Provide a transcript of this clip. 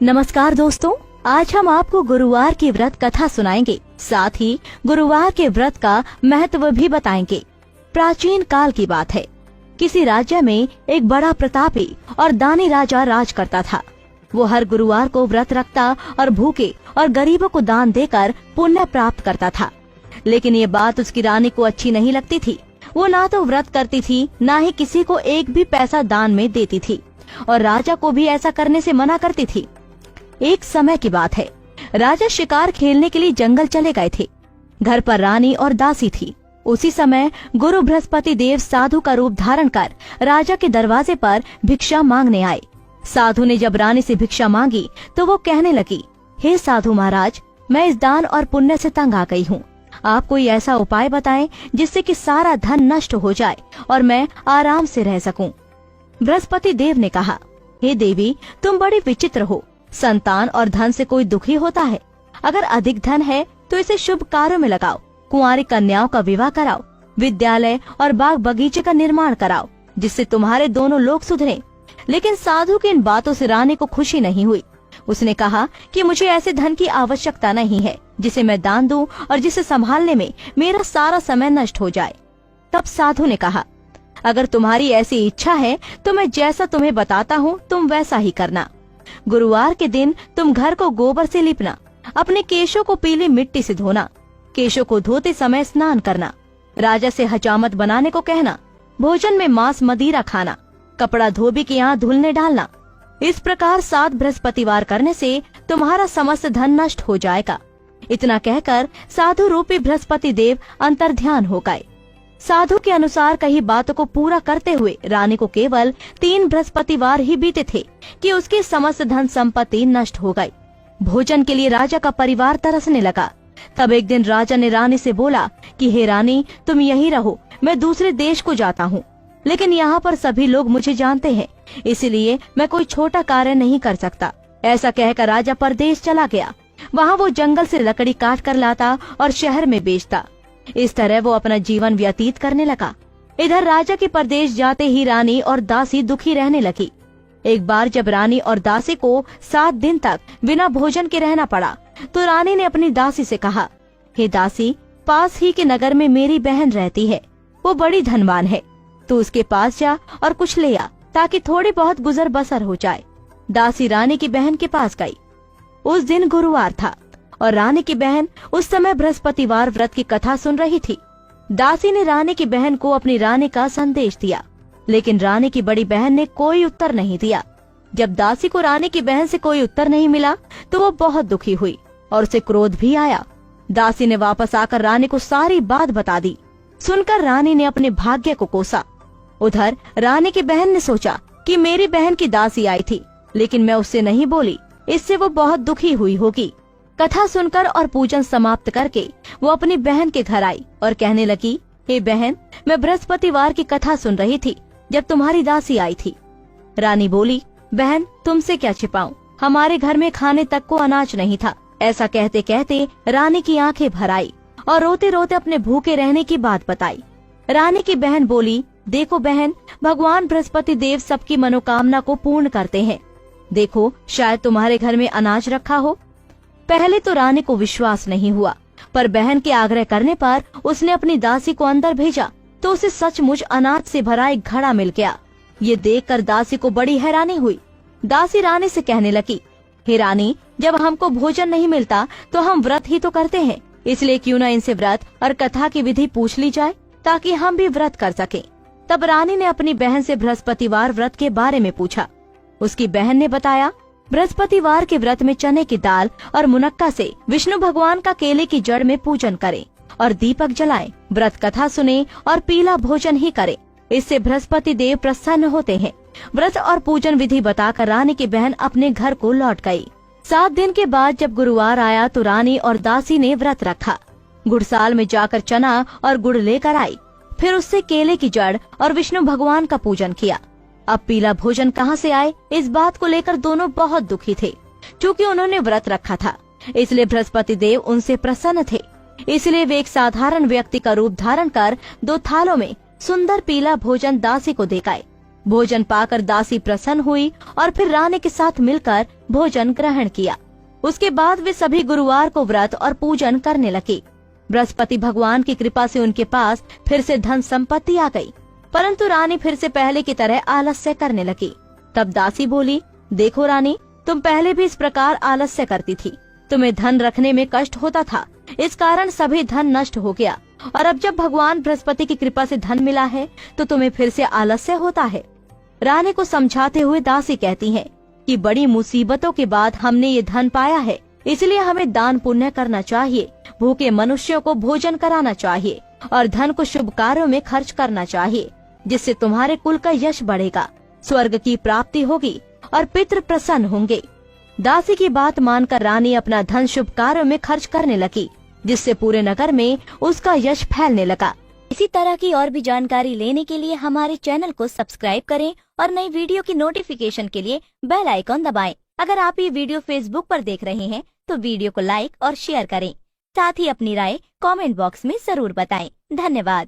नमस्कार दोस्तों, आज हम आपको गुरुवार की व्रत कथा सुनाएंगे। साथ ही गुरुवार के व्रत का महत्व भी बताएंगे। प्राचीन काल की बात है। किसी राज्य में एक बड़ा प्रतापी और दानी राजा राज करता था। वो हर गुरुवार को व्रत रखता और भूखे और गरीबों को दान देकर पुण्य प्राप्त करता था। लेकिन ये बात उसकी रानी को अच्छी नहीं लगती थी। वो ना तो व्रत करती थी, ना ही किसी को एक भी पैसा दान में देती थी और राजा को भी ऐसा करने से मना करती थी। एक समय की बात है। राजा शिकार खेलने के लिए जंगल चले गए थे। घर पर रानी और दासी थी। उसी समय गुरु बृहस्पति देव साधु का रूप धारण कर राजा के दरवाजे पर भिक्षा मांगने आए। साधु ने जब रानी से भिक्षा मांगी तो वो कहने लगी, हे साधु महाराज, मैं इस दान और पुण्य से तंग आ गई हूँ। आप कोई ऐसा उपाय बताएं जिससे कि सारा धन नष्ट हो जाए और मैं आराम से रह सकूं। बृहस्पति देव ने कहा, हे देवी, तुम बड़ी विचित्र हो। संतान और धन से कोई दुखी होता है? अगर अधिक धन है तो इसे शुभ कार्यों में लगाओ। कुंवारी कन्याओं का विवाह कराओ, विद्यालय और बाग बगीचे का निर्माण कराओ, जिससे तुम्हारे दोनों लोग सुधरें। लेकिन साधु की इन बातों से रानी को खुशी नहीं हुई। उसने कहा कि मुझे ऐसे धन की आवश्यकता नहीं है जिसे मैं दान दूं और जिसे संभालने में मेरा सारा समय नष्ट हो जाए। तब साधु ने कहा, अगर तुम्हारी ऐसी इच्छा है तो मैं जैसा तुम्हें बताता हूँ तुम वैसा ही करना। गुरुवार के दिन तुम घर को गोबर से लिपना, अपने केशों को पीली मिट्टी से धोना, केशों को धोते समय स्नान करना, राजा से हजामत बनाने को कहना, भोजन में मांस मदिरा खाना, कपड़ा धोबी के यहाँ धुलने डालना। इस प्रकार 7 बृहस्पतिवार करने से तुम्हारा समस्त धन नष्ट हो जाएगा। इतना कहकर साधु रूपी बृहस्पति देव अंतर्ध्यान हो गए। साधु के अनुसार कही बातों को पूरा करते हुए रानी को केवल 3 बृहस्पतिवार ही बीते थे कि उसकी समस्त धन संपत्ति नष्ट हो गई। भोजन के लिए राजा का परिवार तरसने लगा। तब एक दिन राजा ने रानी से बोला कि हे रानी, तुम यहीं रहो, मैं दूसरे देश को जाता हूँ। लेकिन यहाँ पर सभी लोग मुझे जानते हैं, इसलिए मैं कोई छोटा कार्य नहीं कर सकता। ऐसा कहकर राजा परदेश चला गया। वहाँ वो जंगल से लकड़ी काट कर लाता और शहर में बेचता। इस तरह वो अपना जीवन व्यतीत करने लगा। इधर राजा के परदेश जाते ही रानी और दासी दुखी रहने लगी। एक बार जब रानी और दासी को 7 दिन तक बिना भोजन के रहना पड़ा तो रानी ने अपनी दासी से कहा, हे दासी, पास ही के नगर में मेरी बहन रहती है। वो बड़ी धनवान है। तू उसके पास जा और कुछ ले आ ताकि थोड़ी बहुत गुजर बसर हो जाए। दासी रानी की बहन के पास गई। उस दिन गुरुवार था और रानी की बहन उस समय बृहस्पतिवार व्रत की कथा सुन रही थी। दासी ने रानी की बहन को अपनी रानी का संदेश दिया, लेकिन रानी की बड़ी बहन ने कोई उत्तर नहीं दिया। जब दासी को रानी की बहन से कोई उत्तर नहीं मिला तो वो बहुत दुखी हुई और उसे क्रोध भी आया। दासी ने वापस आकर रानी को सारी बात बता दी। सुनकर रानी ने अपने भाग्य को कोसा। उधर रानी की बहन ने सोचा कि मेरी बहन की दासी आई थी, लेकिन मैं उससे नहीं बोली, इससे वो बहुत दुखी हुई होगी। कथा सुनकर और पूजन समाप्त करके वो अपनी बहन के घर आई और कहने लगी, हे बहन, मैं बृहस्पतिवार की कथा सुन रही थी जब तुम्हारी दासी आई थी। रानी बोली, बहन, तुमसे क्या छिपाऊं, हमारे घर में खाने तक को अनाज नहीं था। ऐसा कहते कहते रानी की आंखें भर आई और रोते रोते अपने भूखे रहने की बात बताई। रानी की बहन बोली, देखो बहन, भगवान बृहस्पति देव सबकी मनोकामना को पूर्ण करते हैं। देखो, शायद तुम्हारे घर में अनाज रखा हो। पहले तो रानी को विश्वास नहीं हुआ, पर बहन के आग्रह करने पर उसने अपनी दासी को अंदर भेजा तो उसे सचमुच अनाज से भरा एक घड़ा मिल गया। ये देखकर दासी को बड़ी हैरानी हुई। दासी रानी से कहने लगी, हे रानी, जब हमको भोजन नहीं मिलता तो हम व्रत ही तो करते हैं, इसलिए क्यों न इनसे व्रत और कथा की विधि पूछ ली जाए ताकि हम भी व्रत कर सकें। तब रानी ने अपनी बहन से बृहस्पतिवार व्रत के बारे में पूछा। उसकी बहन ने बताया, बृहस्पतिवार के व्रत में चने की दाल और मुनक्का से विष्णु भगवान का केले की जड़ में पूजन करें और दीपक जलाएं, व्रत कथा सुने और पीला भोजन ही करें। इससे बृहस्पति देव प्रसन्न होते हैं। व्रत और पूजन विधि बताकर रानी की बहन अपने घर को लौट गई। 7 दिन के बाद जब गुरुवार आया तो रानी और दासी ने व्रत रखा। गुड़साल में जाकर चना और गुड़ लेकर आई, फिर उससे केले की जड़ और विष्णु भगवान का पूजन किया। अब पीला भोजन कहाँ से आए, इस बात को लेकर दोनों बहुत दुखी थे। क्योंकि उन्होंने व्रत रखा था, इसलिए बृहस्पति देव उनसे प्रसन्न थे। इसलिए वे एक साधारण व्यक्ति का रूप धारण कर 2 थालों में सुंदर पीला भोजन दासी को दे गए। भोजन पाकर दासी प्रसन्न हुई और फिर रानी के साथ मिलकर भोजन ग्रहण किया। उसके बाद वे सभी गुरुवार को व्रत और पूजन करने लगे। बृहस्पति भगवान की कृपा से उनके पास फिर से धन संपत्ति आ गई, परंतु रानी फिर से पहले की तरह आलस्य करने लगी। तब दासी बोली, देखो रानी, तुम पहले भी इस प्रकार आलस्य करती थी। तुम्हें धन रखने में कष्ट होता था, इस कारण सभी धन नष्ट हो गया, और अब जब भगवान बृहस्पति की कृपा से धन मिला है तो तुम्हें फिर से आलस्य होता है। रानी को समझाते हुए दासी कहती है कि बड़ी मुसीबतों के बाद हमने ये धन पाया है, इसलिए हमें दान पुण्य करना चाहिए, भूखे मनुष्यों को भोजन कराना चाहिए और धन को शुभ कार्यों में खर्च करना चाहिए, जिससे तुम्हारे कुल का यश बढ़ेगा, स्वर्ग की प्राप्ति होगी और पितृ प्रसन्न होंगे। दासी की बात मानकर रानी अपना धन शुभ कार्यों में खर्च करने लगी, जिससे पूरे नगर में उसका यश फैलने लगा। इसी तरह की और भी जानकारी लेने के लिए हमारे चैनल को सब्सक्राइब करें और नई वीडियो की नोटिफिकेशन के लिए बेल आइकॉन दबाएं। अगर आप ये वीडियो फेसबुक पर देख रहे हैं तो वीडियो को लाइक और शेयर करें। साथ ही अपनी राय कमेंट बॉक्स में जरूर बताएं। धन्यवाद।